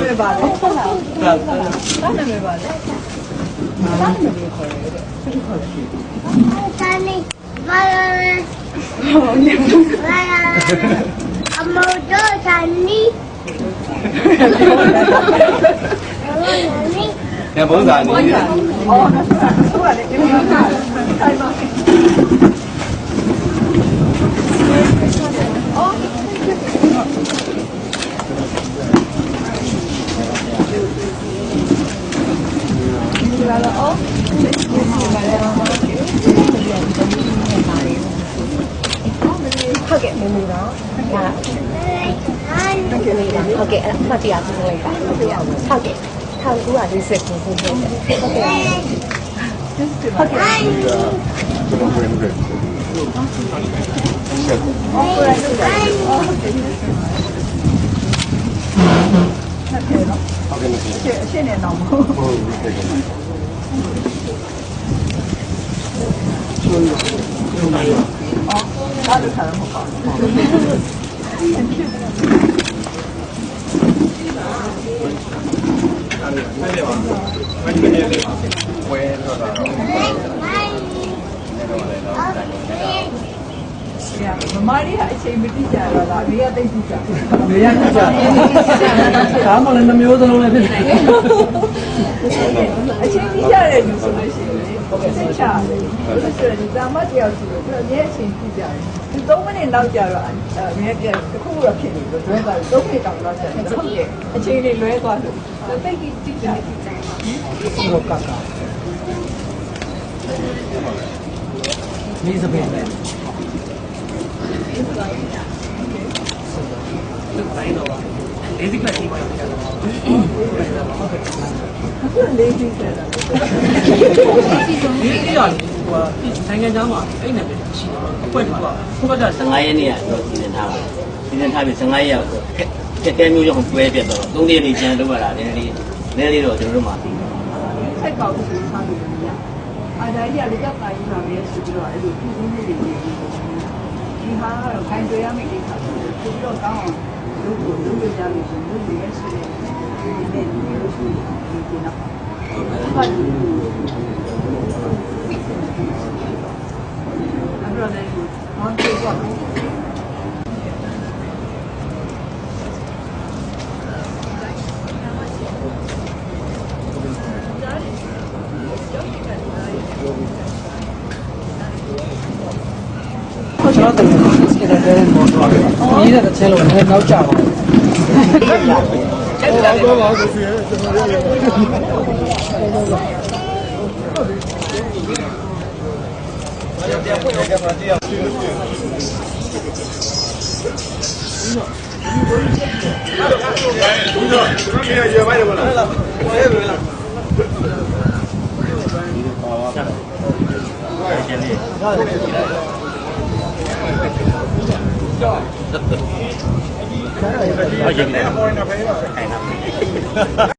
没吧的，当然没吧的，当然没可以的，这个可以。山里，妈妈，阿毛做山里，你不是你？哦，那是吧？是吧？你们看，看吗？哦。来了哦，ဟုတ်ကဲ့မင်းမီတော့ဒါဟုတ်ကဲ့အဲ့မှတ်တရပြုလိုက်ပါဟုတ်ကဲ့1949ခုနှစ်ဟုတ်ကဲ့ဟုတ်ကဲ့အရှင်းနေတော့မဟုတ်ဘူးဒါလည်းခါမှာပါမမလေးကအချိန်မတိကြတော့လားအမေကသိတိကြအမေကသိကြဒါမှလည်းနှမျိုးစလုံးလည်းဖြစ်နေအချိန်တိကြတဲ့လူဆိုလို့ရှိရင်စိတ်ချတယ်ဆိုတော့ဒါမှတယောက်ရှိလို့အများအချိန်တိကြတယ်ဒီ3မိနစ်နောက်ကြတော့အမေကတစ်ခုတော့ဖြစ်နေလို့တွဲသွား3မိနစ်တောင်တော့ကြာတယ်ဟုတ်ကဲ့အချိန်လေးလွဲသွားလို့သိတိတိကြတယ်ဟုတ်ကဲ့นี่สเปนเลยLazy class လေးပါတော့Lazy class ဒီရောဟိုနိုင်ငံသားမှာအဲ့နာမည်ရှိတယ်အကွက်တော့ဟုတ်ကဲ့15ရက်နေ့ကတော့စီစဉ်ထားပါတယ်စီစဉ်ထားပြီး15ရက်ခက်ခဲမျိုးကြောင့်တွဲပြတ်တော့3ရက်နေကျန်လို့ရတာနည်းနည်းတော့ကျွန်တော်တို့မှာစိတ်ကောက်ပြီးထားလို့ရတယ်အားဒါကြီးကလည်းကြောက်တာကြီးပါပဲဆိုပြီးတော့အဲ့လိုပြုစုမှုတွေဒီဟာကတော့ခိုင်တွေ့ရမယ့်ကိစ္စဆိုပြီးတော့ကောင်းအောင်လုပ်လို့ကြလို့ဆိုလို့ရရှိတယ်ဒီနေ့ဒီလိုရှိဒီနောက်ဟုတ်အဲ့တော့လည်းဘာပြောကြလဲကျွန်တော်တို့စကေတဲ့မော်တော်ကြီးတဲ့ချဲလို့လည်းနောက်ကျပါဘူး။အဲ့ဒါတော့ဆိုရင်ကျွန်တော်ရ